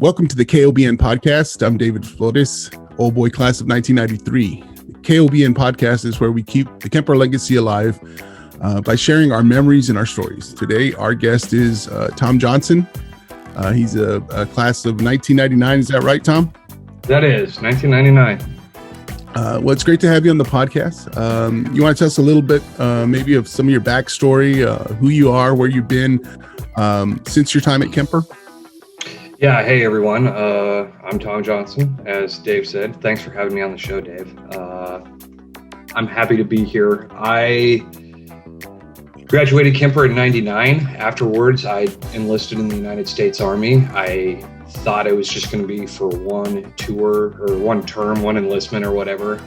Welcome to the KOBN podcast. I'm David Flores, old boy class of 1993. The KOBN podcast is where we keep the Kemper legacy alive by sharing our memories and our stories. Today, our guest is Thom Johnson. He's a class of 1999. Is that right, Thom? That is 1999. Well, it's great to have you on the podcast. You want to tell us a little bit maybe of some of your backstory, who you are, where you've been since your time at Kemper? Yeah, hey everyone. I'm Thom Johnson, as Dave said. Thanks for having me on the show, Dave. I'm happy to be here. I graduated Kemper in 99. Afterwards, I enlisted in the United States Army. I thought it was just going to be for one tour or one term, one enlistment or whatever.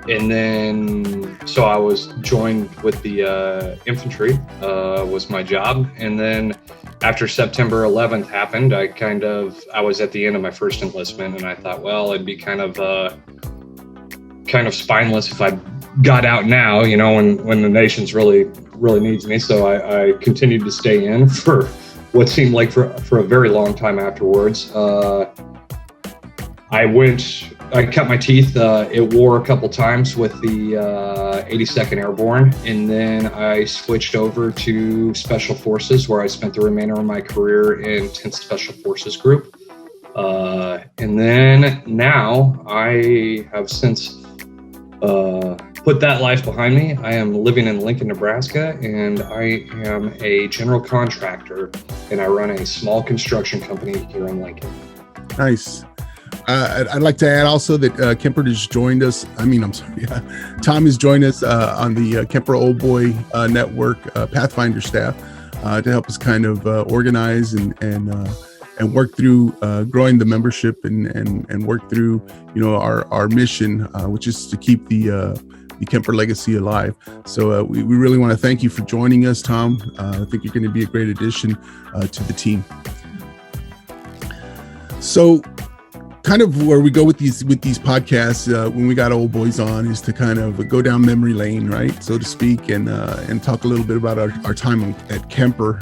And then, so I was joined with the infantry, was my job. And then after September 11th happened, I was at the end of my first enlistment, and I thought, well, it'd be kind of spineless if I got out now, you know, when the nation's really needs me. So I continued to stay in for what seemed like for a very long time afterwards. I cut my teeth at war a couple times with the 82nd Airborne, and then I switched over to Special Forces, where I spent the remainder of my career in 10th Special Forces Group. And then now I have since put that life behind me. I am living in Lincoln, Nebraska, and I am a general contractor, and I run a small construction company here in Lincoln. Nice. I'd like to add also that Kemper has joined us. Thom has joined us on the Kemper Old Boy Network Pathfinder staff to help us kind of organize and work through growing the membership and work through, you know, our mission, which is to keep the Kemper legacy alive. So we really want to thank you for joining us, Thom. I think you're going to be a great addition to the team. So kind of where we go with these podcasts when we got old boys on is to kind of go down memory lane, right, so to speak, and talk a little bit about our time at Kemper.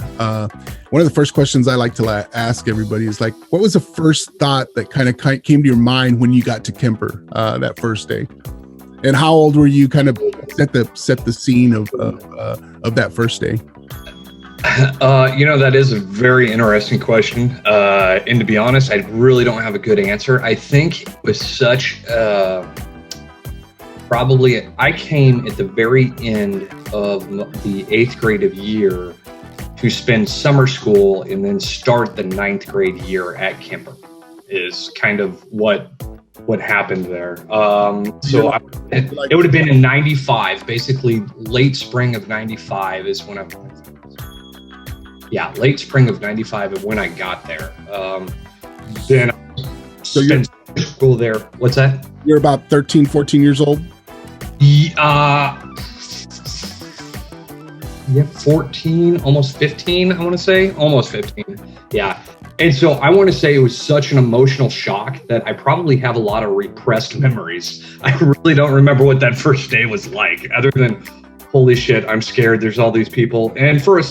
One of the first questions I like to ask everybody is like, what was the first thought that kind of came to your mind when you got to Kemper that first day? And how old were you? Kind of set the scene of that first day. You know, that is a very interesting question. And to be honest, I really don't have a good answer. I think it was such probably I came at the very end of the 8th grade of year to spend summer school and then start the 9th grade year at Kemper is kind of what happened there. So it would have been in 95, basically late spring of 95 is when late spring of 95 is when I got there. Then I spent school there. What's that? You're about 13, 14 years old? Yeah, 14, almost 15, I want to say. Almost 15, yeah. And so I want to say it was such an emotional shock that I probably have a lot of repressed memories. I really don't remember what that first day was like, other than, holy shit, I'm scared. There's all these people. And for a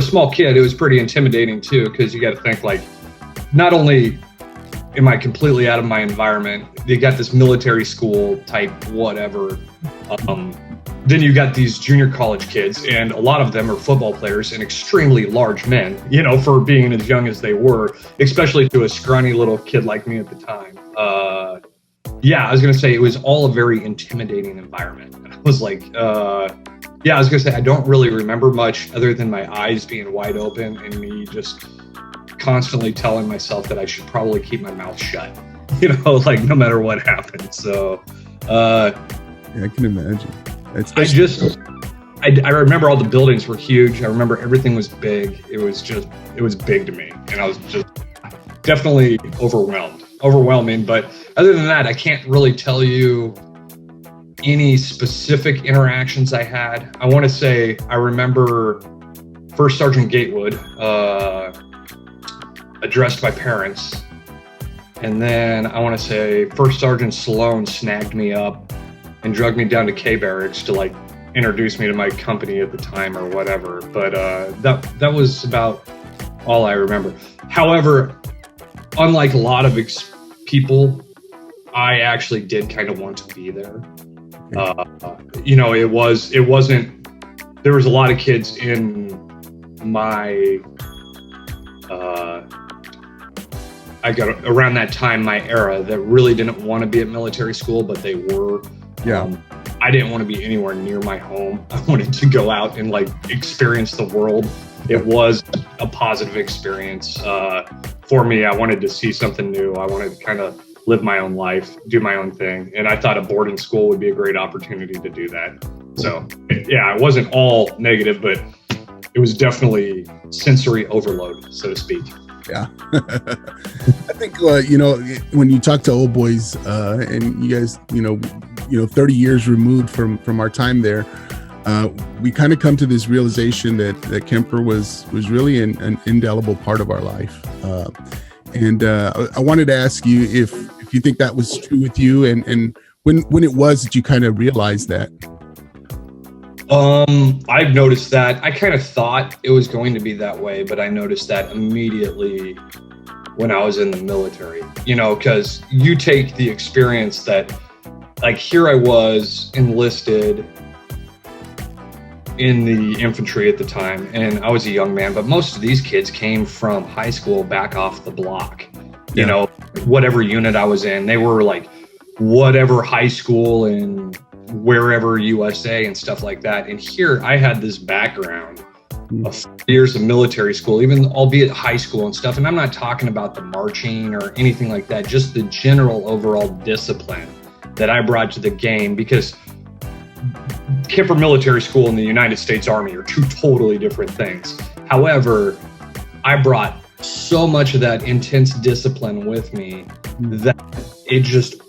small kid, it was pretty intimidating too, because you got to think like, not only am I completely out of my environment, you got this military school type whatever. Then you got these junior college kids, and a lot of them are football players and extremely large men, you know, for being as young as they were, especially to a scrawny little kid like me at the time. I was going to say it was all a very intimidating environment. And I was like, I was going to say I don't really remember much other than my eyes being wide open and me just constantly telling myself that I should probably keep my mouth shut, you know, like no matter what happened. So, I can imagine. I remember all the buildings were huge. I remember everything was big. It was big to me. And I was just definitely overwhelming. But other than that, I can't really tell you any specific interactions I had. I want to say I remember First Sergeant Gatewood addressed my parents. And then I want to say First Sergeant Sloan snagged me up and drug me down to K Barracks to like introduce me to my company at the time or whatever. But that was about all I remember. However, unlike a lot of people, I actually did kind of want to be there. You know, it wasn't, there was a lot of kids in my, I got around that time, my era, that really didn't want to be at military school, but they were. Yeah. I didn't want to be anywhere near my home. I wanted to go out and like experience the world. It was a positive experience for me. I wanted to see something new. I wanted to kind of live my own life, do my own thing. And I thought a boarding school would be a great opportunity to do that. So yeah, it wasn't all negative, but it was definitely sensory overload, so to speak. Yeah. I think, you know, when you talk to old boys and you guys, you know, 30 years removed from our time there, we kind of come to this realization that Kemper was really an indelible part of our life. And I wanted to ask you if you think that was true with you, and when it was that you kind of realized that. I've noticed that. I kind of thought it was going to be that way, but I noticed that immediately when I was in the military, you know, because you take the experience that, like, here I was enlisted in the infantry at the time, and I was a young man, but most of these kids came from high school back off the block. You know, whatever unit I was in, they were like whatever high school and wherever USA and stuff like that. And here I had this background of years of military school, even albeit high school and stuff. And I'm not talking about the marching or anything like that, just the general overall discipline that I brought to the game, because Kemper Military School and the United States Army are two totally different things. However, I brought so much of that intense discipline with me that it just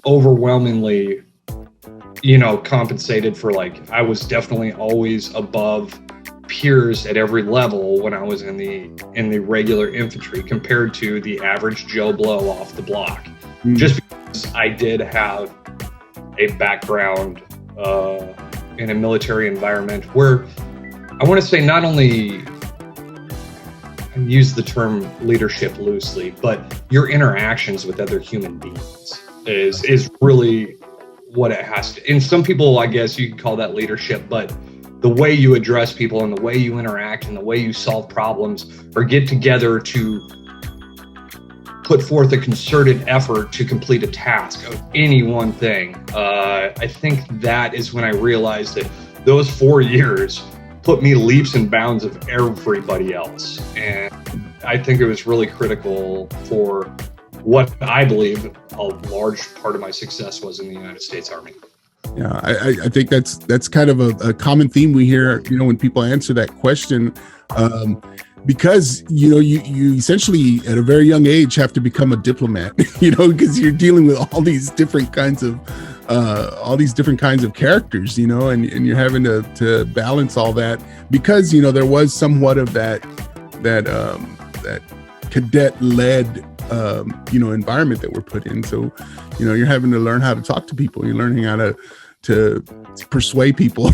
overwhelmingly, you know, compensated for, like, I was definitely always above peers at every level when I was in the regular infantry compared to the average Joe Blow off the block. Just because I did have a background in a military environment where I want to say not only, I use the term leadership loosely, but your interactions with other human beings is really what it has to. And some people, I guess you could call that leadership, but the way you address people and the way you interact and the way you solve problems or get together to put forth a concerted effort to complete a task of any one thing. I think that is when I realized that those 4 years put me leaps and bounds of everybody else. And I think it was really critical for what I believe a large part of my success was in the United States Army. Yeah, I think that's kind of a common theme we hear, you know, when people answer that question, because, you know, you essentially at a very young age have to become a diplomat, you know, because you're dealing with all these different kinds of characters, you know, and you're having to balance all that, because, you know, there was somewhat of that cadet led you know, environment that we're put in. So, you know, you're having to learn how to talk to people. You're learning how to persuade people,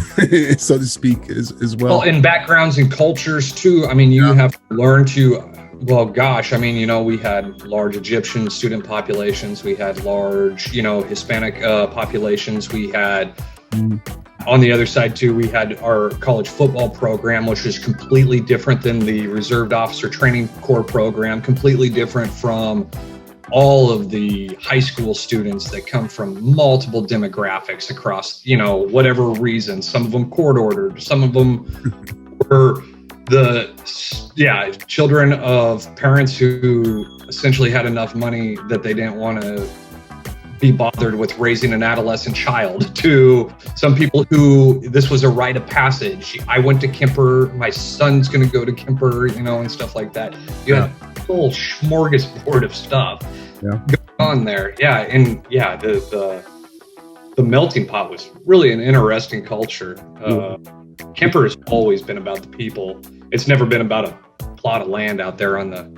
so to speak, as well. Well, in backgrounds and cultures too. I mean, you have to learn to, well, gosh, I mean, you know, we had large Egyptian student populations. We had large, you know, Hispanic populations. We had, on the other side too, we had our college football program, which is completely different than the Reserved Officer Training Corps program, completely different from all of the high school students that come from multiple demographics across, you know, whatever reason. Some of them court ordered, some of them were children of parents who essentially had enough money that they didn't want to be bothered with raising an adolescent child, to some people who this was a rite of passage. I went to Kemper, my son's going to go to Kemper, you know, and stuff like that. You had a whole smorgasbord of stuff going on there. Yeah. And yeah, the melting pot was really an interesting culture. Kemper has always been about the people. It's never been about a plot of land out there on the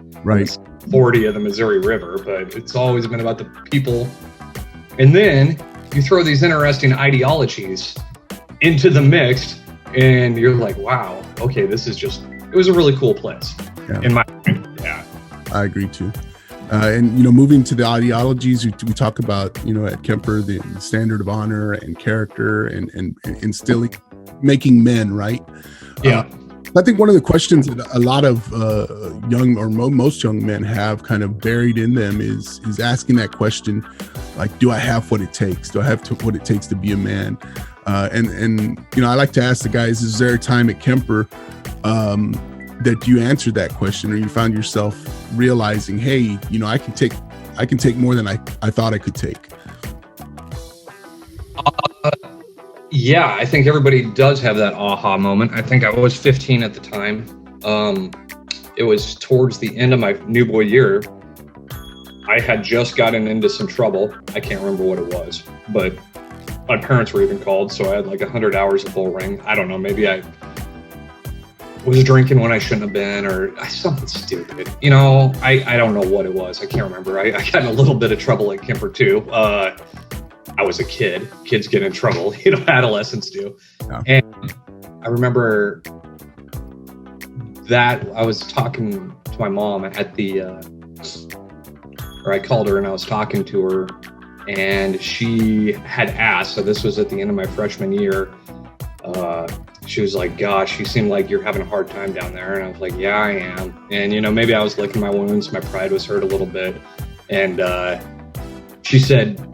40 of the Missouri River, but it's always been about the people. And then you throw these interesting ideologies into the mix, and you're like, wow, okay, it was a really cool place. In my opinion. Yeah. I agree too. And, moving to the ideologies, we talk about, at Kemper, the standard of honor and character and instilling, making men, right? Yeah. I think one of the questions that a lot of young or most young men have kind of buried in them is asking that question, like, do I have what it takes? Do I have what it takes to be a man? And I like to ask the guys, is there a time at Kemper that you answered that question, or you found yourself realizing, hey, I can take more than I thought I could take? Yeah, I think everybody does have that aha moment. I think I was 15 at the time. It was towards the end of my new boy year. I had just gotten into some trouble. I can't remember what it was, but my parents were even called, so I had like 100 hours of bull ring. I don't know, maybe I was drinking when I shouldn't have been, or something stupid. I don't know what it was. I can't remember. I got in a little bit of trouble at Kemper too. I was a kid. Kids get in trouble, adolescents do. Yeah. And I remember that I was talking to my mom at I called her and I was talking to her, and she had asked, so this was at the end of my freshman year, she was like, gosh, you seem like you're having a hard time down there. And I was like, yeah, I am. And, maybe I was licking my wounds. My pride was hurt a little bit. And she said,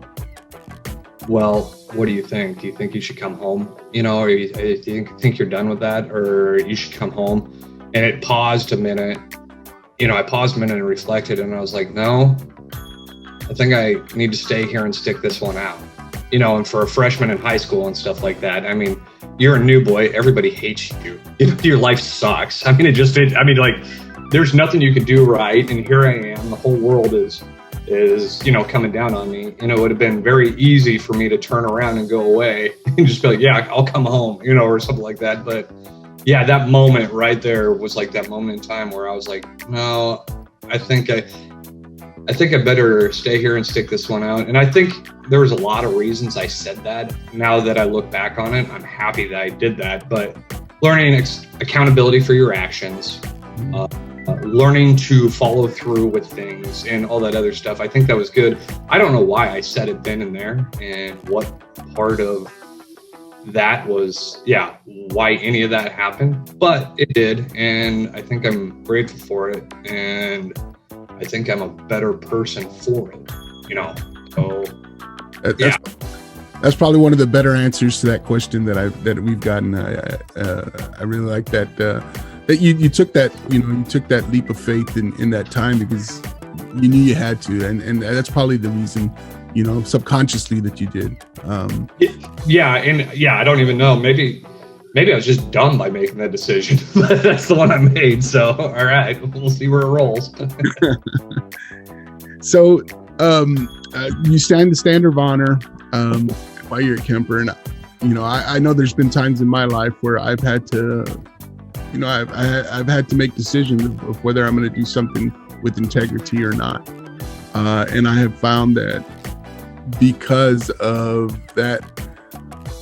well, what do you think? Do you think you should come home? Or do you think you're done with that, or you should come home? And it paused a minute. I paused a minute and reflected, and I was like, no, I think I need to stay here and stick this one out. And for a freshman in high school and stuff like that, I mean, you're a new boy. Everybody hates you. Your life sucks. I mean, there's nothing you can do right. And here I am. The whole world is coming down on me. It would have been very easy for me to turn around and go away and just be like, yeah, I'll come home, or something like that. But yeah, that moment right there was like that moment in time where I was like, no, I think I better stay here and stick this one out. And I think there was a lot of reasons I said that. Now that I look back on it, I'm happy that I did that. But learning accountability for your actions, learning to follow through with things and all that other stuff, I think that was good. I don't know why I said it then and there, and what part of that was, why any of that happened, but it did. And I think I'm grateful for it. And I think I'm a better person for it, so. That's probably one of the better answers to that question that we've gotten. I really like that you took that, you took that leap of faith in that time, because you knew you had to, and that's probably the reason, subconsciously, that you did. I don't even know. Maybe I was just dumb by making that decision. That's the one I made. So, all right, we'll see where it rolls. So, you stand the standard of honor while you're at Kemper, and I know there's been times in my life where I've had to, I've had to make decisions of whether I'm going to do something with integrity or not, and I have found that because of that,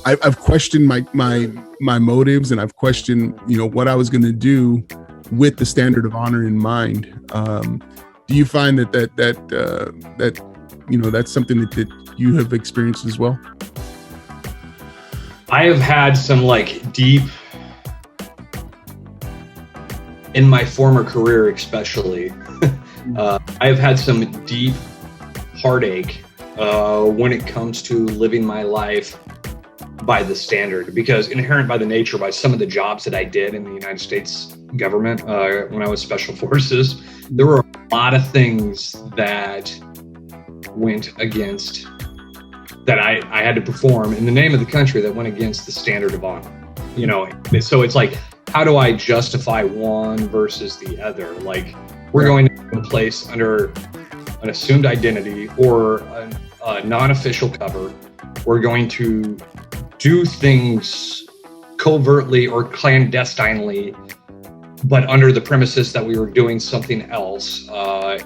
I've questioned my motives, and I've questioned, what I was going to do with the standard of honor in mind. Do you find that that's something that you have experienced as well? I have had some deep, in my former career especially, I've had some deep heartache when it comes to living my life by the standard, because inherent by the nature, by some of the jobs that I did in the United States government when I was special forces, there were a lot of things that went against, that I had to perform in the name of the country, that went against the standard of honor. So it's like, how do I justify one versus the other? Like, we're going to a place under an assumed identity or a non-official cover. We're going to do things covertly or clandestinely, but under the premises that we were doing something else.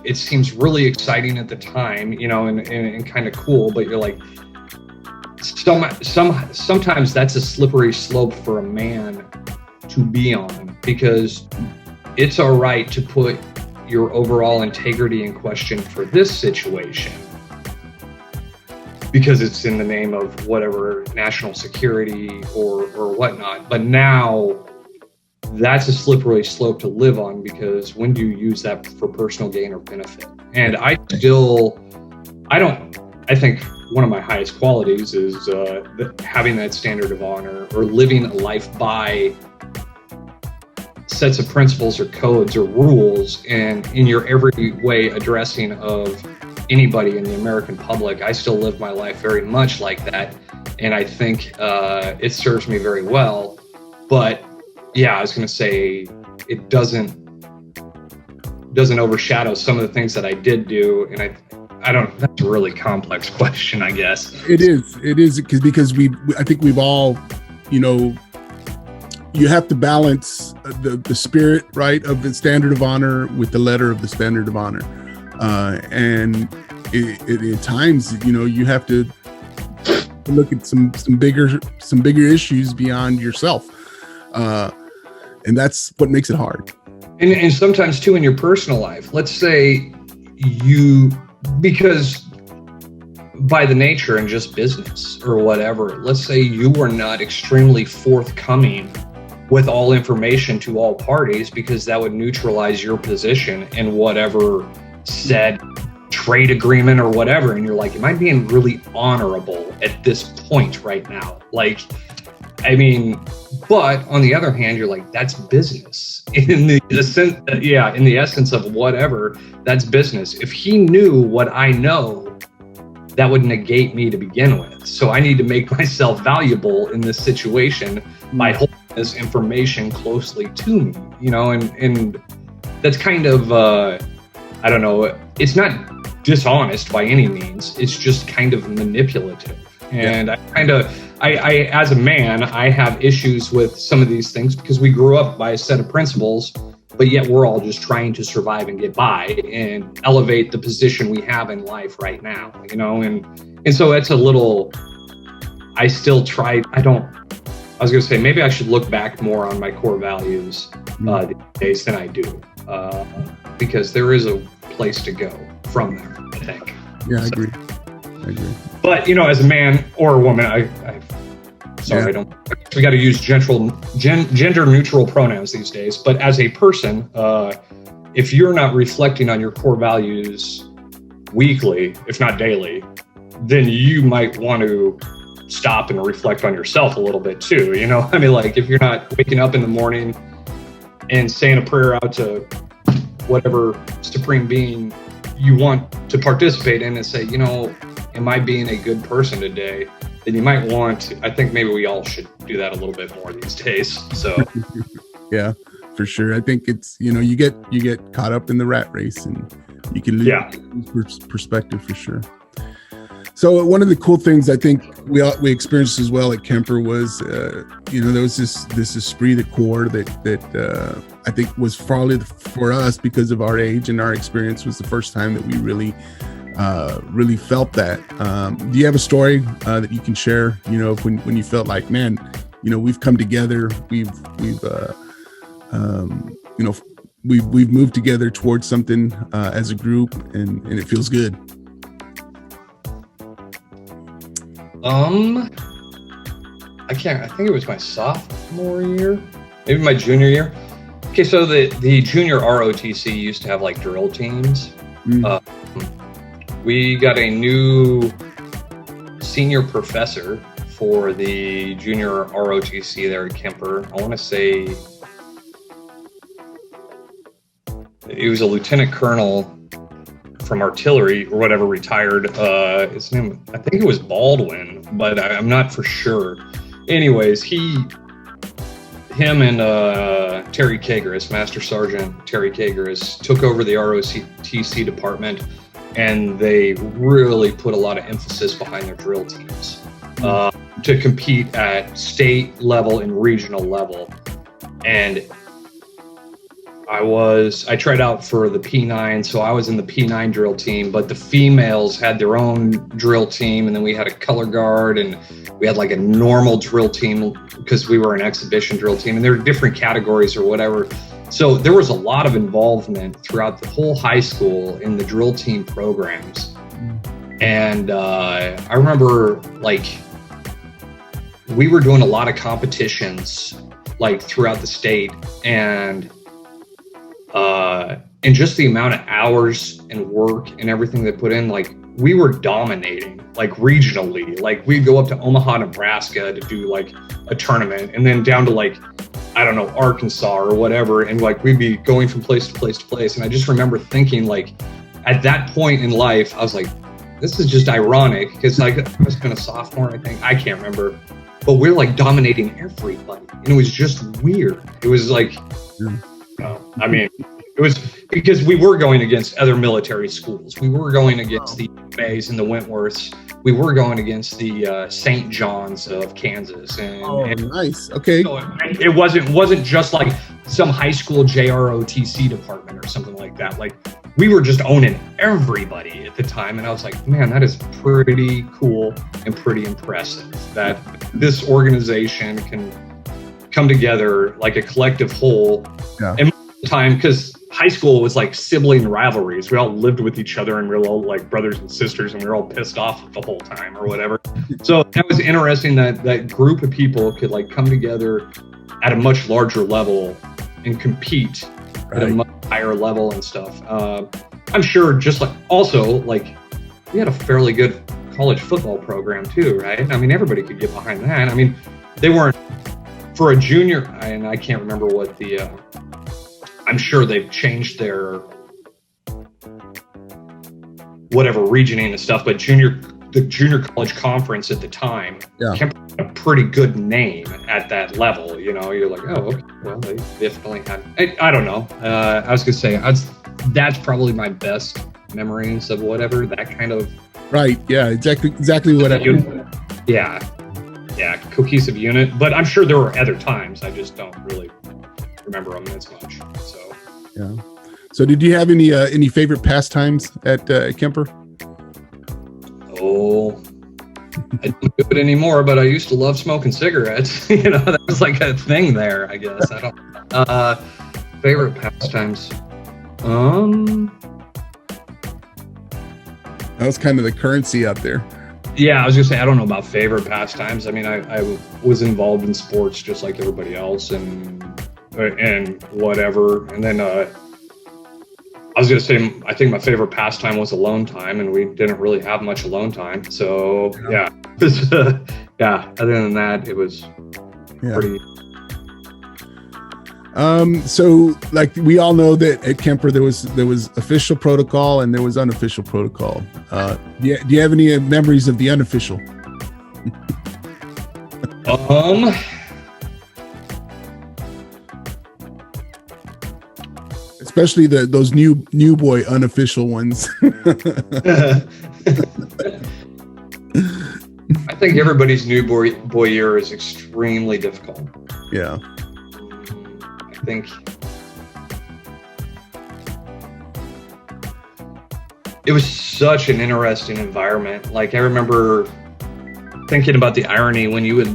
It seems really exciting at the time, and kind of cool, but you're like, sometimes that's a slippery slope for a man to be on, because it's all right to put your overall integrity in question for this situation, because it's in the name of whatever national security or whatnot. But now that's a slippery slope to live on, because when do you use that for personal gain or benefit? And I think one of my highest qualities is having that standard of honor, or living a life by sets of principles or codes or rules, and in your every way addressing of anybody in the American public. I still live my life very much like that, and I think it serves me very well. But yeah, I was going to say it doesn't overshadow some of the things that I did do, and I don't. That's a really complex question, I guess. It is because I think we've all, you have to balance the spirit, right, of the standard of honor with the letter of the standard of honor, and at times, you have to look at some bigger issues beyond yourself, and that's what makes it hard. And sometimes too in your personal life, let's say because by the nature and just business or whatever, let's say you were not extremely forthcoming with all information to all parties, because that would neutralize your position in whatever said trade agreement or whatever. And you're like, am I being really honorable at this point right now? But on the other hand, you're like, that's business. In the essence of whatever, that's business. If he knew what I know, that would negate me to begin with. So I need to make myself valuable in this situation by holding this information closely to me, and that's kind of, I don't know, it's not dishonest by any means. It's just kind of manipulative. And I, as a man, I have issues with some of these things, because we grew up by a set of principles, but yet we're all just trying to survive and get by and elevate the position we have in life right now, and so it's a little, I still try, I was going to say, maybe I should look back more on my core values these days than I do, because there is a place to go from there, I think. Yeah, I agree. But, as a man or a woman, we got to use gender neutral pronouns these days. But as a person, if you're not reflecting on your core values weekly, if not daily, then you might want to stop and reflect on yourself a little bit too. If you're not waking up in the morning and saying a prayer out to whatever supreme being you want to participate in and say, am I being a good person today? Then you might I think maybe we all should do that a little bit more these days. So yeah, for sure. I think it's, you get caught up in the rat race, and you can lose perspective for sure. So one of the cool things I think we experienced as well at Kemper was, there was this esprit de corps that I think was probably for us, because of our age and our experience, was the first time that we really felt that. Do you have a story that you can share? When you felt like, man, we've come together, we've moved together towards something as a group, and it feels good. I think it was my sophomore year, maybe my junior year. Okay, so the junior ROTC used to have like drill teams. We got a new senior professor for the junior ROTC there at Kemper. I want to say he was a lieutenant colonel from artillery or whatever, retired. His name, I think it was Baldwin, but I'm not for sure. Anyways, him and Terry Kagris, Master Sergeant Terry Kagris, took over the ROTC department, and they really put a lot of emphasis behind their drill teams to compete at state level and regional level. And I tried out for the P9, so I was in the P9 drill team, but the females had their own drill team, and then we had a color guard, and we had like a normal drill team because we were an exhibition drill team, and there were different categories or whatever. So there was a lot of involvement throughout the whole high school in the drill team programs. And I remember, like, we were doing a lot of competitions, like, throughout the state, and just the amount of hours and work and everything they put in, like, we were dominating, like, regionally. Like, we'd go up to Omaha, Nebraska to do, like, a tournament, and then down to, like, I don't know, Arkansas or whatever, and, like, we'd be going from place to place to place. And I just remember thinking, like, at that point in life, I was like, this is just ironic, because, like, I was kind of sophomore, I think, I can't remember, but we're, like, dominating everybody, and it was just weird. It was like, I mean, it was because we were going against other military schools. We were going against the Bays and the Wentworths. We were going against the St. John's of Kansas. And nice. Okay. So it wasn't just like some high school JROTC department or something like that. Like, we were just owning everybody at the time. And I was like, man, that is pretty cool and pretty impressive that this organization can come together like a collective whole. Yeah. And most of the time, because high school was like sibling rivalries. We all lived with each other, and we were all like brothers and sisters, and we were all pissed off the whole time or whatever. So that was interesting that that group of people could, like, come together at a much larger level and compete at a much higher level and stuff. I'm sure, just like, also, like, we had a fairly good college football program too, right? I mean, everybody could get behind that. I mean, they weren't, for a junior, and I can't remember what the, I'm sure they've changed their whatever regioning and stuff, but the junior college conference at the time, Kemper had a pretty good name at that level. You know, you're like, oh, okay, well, they definitely had, I don't know. I was going to say, that's probably my best memories of whatever, that kind of. Right. Yeah, exactly what I do. Yeah, cohesive unit. But I'm sure there were other times. I just don't really remember them as much. So. Yeah. So did you have any favorite pastimes at Kemper? Oh, I don't do it anymore, but I used to love smoking cigarettes. You know, that was like a thing there, I guess. I don't. Favorite pastimes. That was kind of the currency out there. Yeah, I was gonna say, I don't know about favorite pastimes. I mean, I was involved in sports just like everybody else, and whatever. And then I was gonna say, I think my favorite pastime was alone time, and we didn't really have much alone time. So yeah. Other than that, it was pretty. So, like, we all know that at Kemper there was official protocol and there was unofficial protocol. Do you have any memories of the unofficial? Especially those new boy unofficial ones. I think everybody's new boy year is extremely difficult. Yeah. I think it was such an interesting environment. Like, I remember thinking about the irony when you would,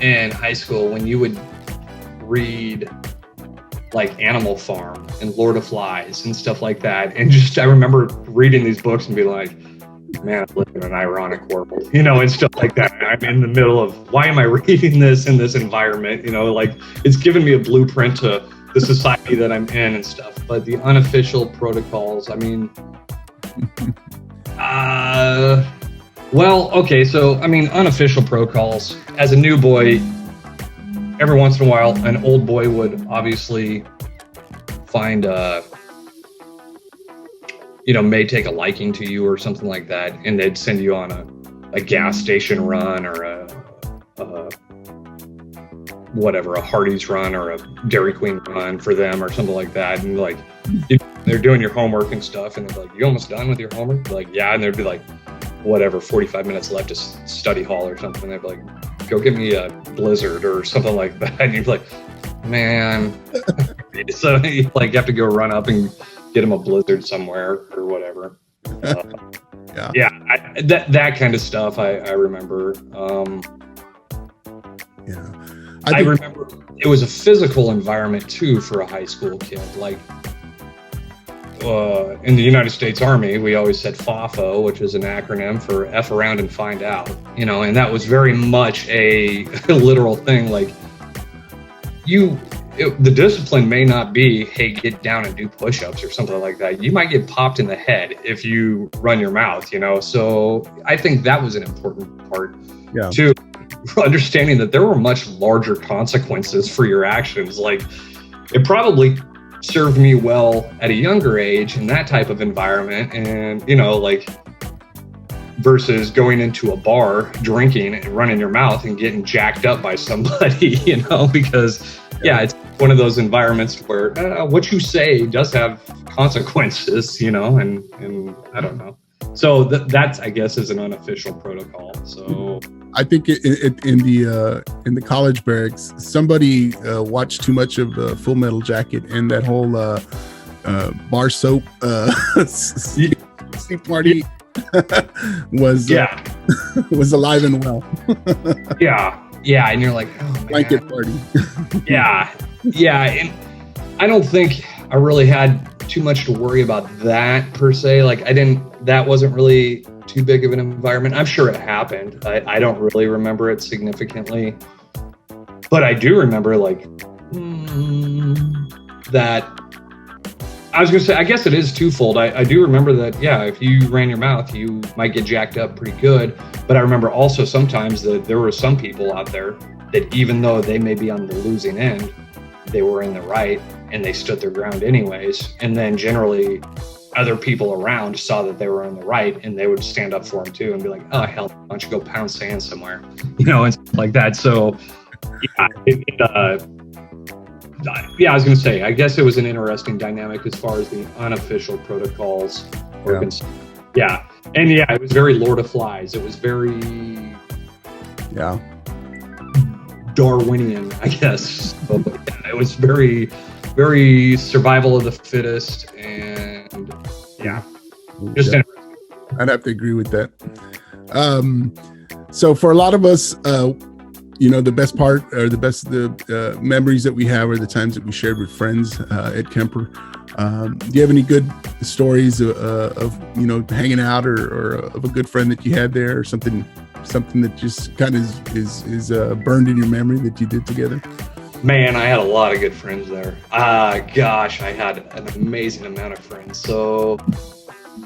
in high school, when you would read like Animal Farm and Lord of Flies and stuff like that. And just, I remember reading these books and being like, man, I live in an ironic world, you know, and stuff like that. I'm in the middle of, why am I reading this in this environment? You know, like, it's given me a blueprint to the society that I'm in and stuff. But the unofficial protocols, I mean, well, okay. So, I mean, unofficial protocols, as a new boy, every once in a while, an old boy would obviously find may take a liking to you or something like that, and they'd send you on a gas station run or a Hardee's run or a Dairy Queen run for them or something like that. And like, they're doing your homework and stuff, and they're like, you almost done with your homework? Like, yeah. And there'd be like, 45 minutes left to study hall or something. They'd be like, go get me a Blizzard or something like that. And you'd be like, man. So you have to go run up and get him a Blizzard somewhere or whatever. That kind of stuff I remember. I remember it was a physical environment too for a high school kid. Like in the United States Army, we always said FAFO, which is an acronym for F around and find out, you know, and that was very much a literal thing. Like the discipline may not be, hey, get down and do push-ups or something like that. You might get popped in the head if you run your mouth, you know? So I think that was an important part too, understanding that there were much larger consequences for your actions. Like it probably served me well at a younger age in that type of environment. And, you know, like versus going into a bar, drinking and running your mouth and getting jacked up by somebody, you know, because it's one of those environments where what you say does have consequences, you know, and I don't know. So that's, I guess, is an unofficial protocol. So I think in the college barracks, somebody watched too much of Full Metal Jacket and that whole bar soap sleep party was alive and well. Yeah, and you're like, oh man. Blanket party. yeah, and I don't think I really had too much to worry about that per se. Like that wasn't really too big of an environment. I'm sure it happened. I don't really remember it significantly, but I do remember like that. I was gonna say, I guess it is twofold. I do remember that, if you ran your mouth, you might get jacked up pretty good. But I remember also sometimes that there were some people out there that even though they may be on the losing end, they were in the right and they stood their ground anyways. And then generally other people around saw that they were on the right and they would stand up for them too and be like, oh, hell, why don't you go pound sand somewhere? You know, and stuff like that. So I was going to say, I guess it was an interesting dynamic as far as the unofficial protocols were concerned. Yeah. And it was very Lord of Flies. It was very Darwinian, I guess. But, it was very, very survival of the fittest. And just interesting. I'd have to agree with that. So for a lot of us, you know, the best part or the memories that we have are the times that we shared with friends at Kemper. Do you have any good stories of you know, hanging out or of a good friend that you had there, or something that just kind of is burned in your memory that you did together? Man, I had a lot of good friends there. Gosh, I had an amazing amount of friends. So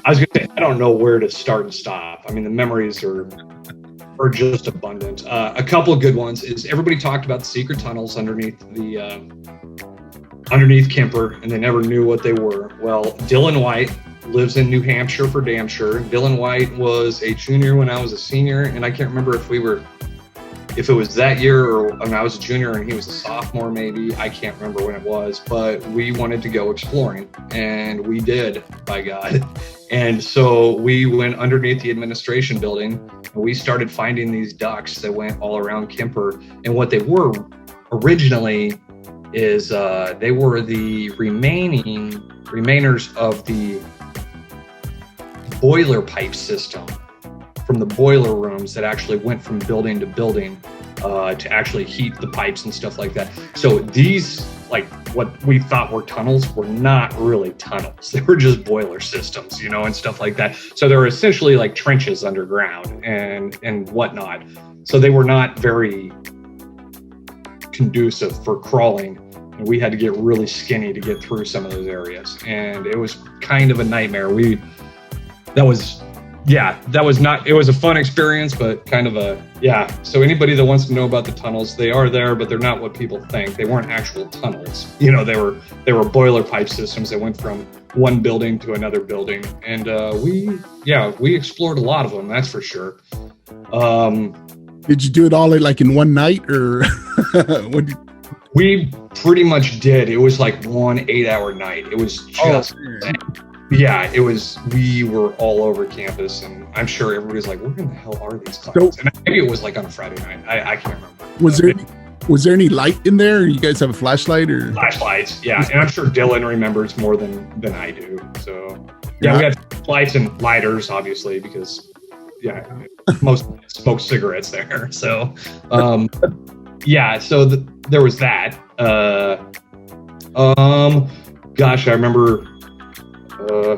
I was going to say, I don't know where to start and stop. I mean, the memories are just abundant. A couple of good ones is everybody talked about the secret tunnels underneath Kemper, and they never knew what they were. Well, Dylan White lives in New Hampshire for damn sure. Dylan White was a junior when I was a senior, and I can't remember if it was that year or when I was a junior and he was a sophomore, maybe. I can't remember when it was, but we wanted to go exploring, and we did, by God. And so we went underneath the administration building and we started finding these ducts that went all around Kemper. And what they were originally is they were the remainers of the boiler pipe system from the boiler rooms that actually went from building to building to actually heat the pipes and stuff like that. So these, like what we thought were tunnels, were not really tunnels. They were just boiler systems, you know, and stuff like that. So they were essentially like trenches underground and whatnot. So they were not very conducive for crawling. And we had to get really skinny to get through some of those areas. And it was kind of a nightmare. It was a fun experience, but kind of so anybody that wants to know about the tunnels, they are there, but they're not what people think. They weren't actual tunnels. You know, they were boiler pipe systems that went from one building to another building. And we explored a lot of them, that's for sure. Did you do it all in one night, or we pretty much did. It was like 1 8-hour night. It was just it was. We were all over campus, and I'm sure everybody's like, "Where in the hell are these clouds?" And maybe it was like on a Friday night. I can't remember. Was there any light in there? You guys have a flashlight or flashlights? Yeah, and I'm sure Dylan remembers more than I do. So we had lights and lighters, obviously, because most smoke cigarettes there. So yeah, so there was that. Gosh, I remember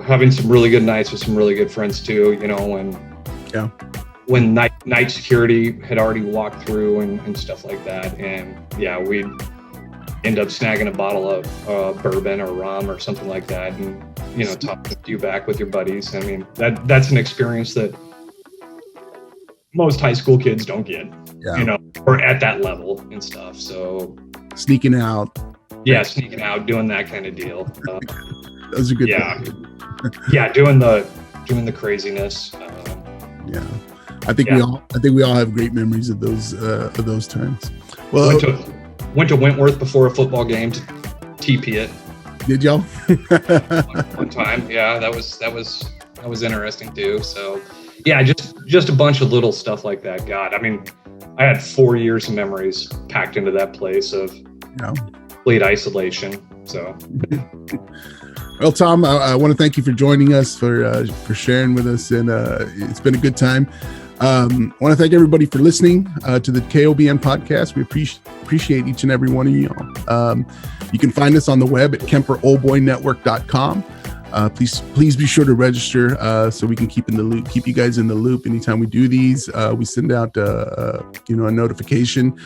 having some really good nights with some really good friends too. You know, when night security had already walked through and stuff like that, and yeah, we'd end up snagging a bottle of bourbon or rum or something like that, and you know, talking you back with your buddies. I mean, that's an experience that most high school kids don't get, you know, or at that level and stuff. So sneaking out, doing that kind of deal. Those are good. Yeah, doing the craziness. I think we all have great memories of those times. Well, went to Wentworth before a football game to TP it. Did y'all? one time, yeah, that was interesting too. So, yeah, just a bunch of little stuff like that. God, I mean, I had 4 years of memories packed into that place of complete isolation. So, well, Thom, I want to thank you for joining us, for sharing with us, and it's been a good time. I want to thank everybody for listening to the KOBN podcast. We appreciate each and every one of y'all. You can find us on the web at KemperOldBoyNetwork.com. Please be sure to register so we can keep you guys in the loop. Anytime we do these, we send out a notification.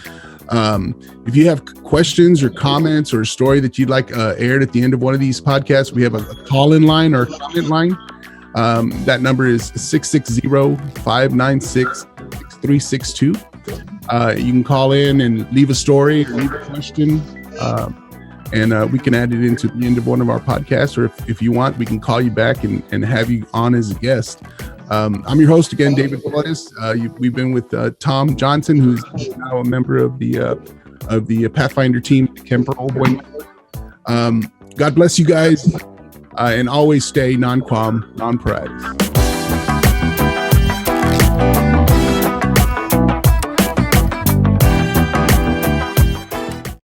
If you have questions or comments or a story that you'd like aired at the end of one of these podcasts, we have a call-in line or a comment line. That number is 660-596-6362. You can call in and leave a story, leave a question, and we can add it into the end of one of our podcasts, or if you want, we can call you back and have you on as a guest. I'm your host again, David Flores. We've been with Thom Johnson, who's now a member of the Pathfinder team, Kemper Old Boy Network. God bless you guys, and always stay non-quam, non-pariah.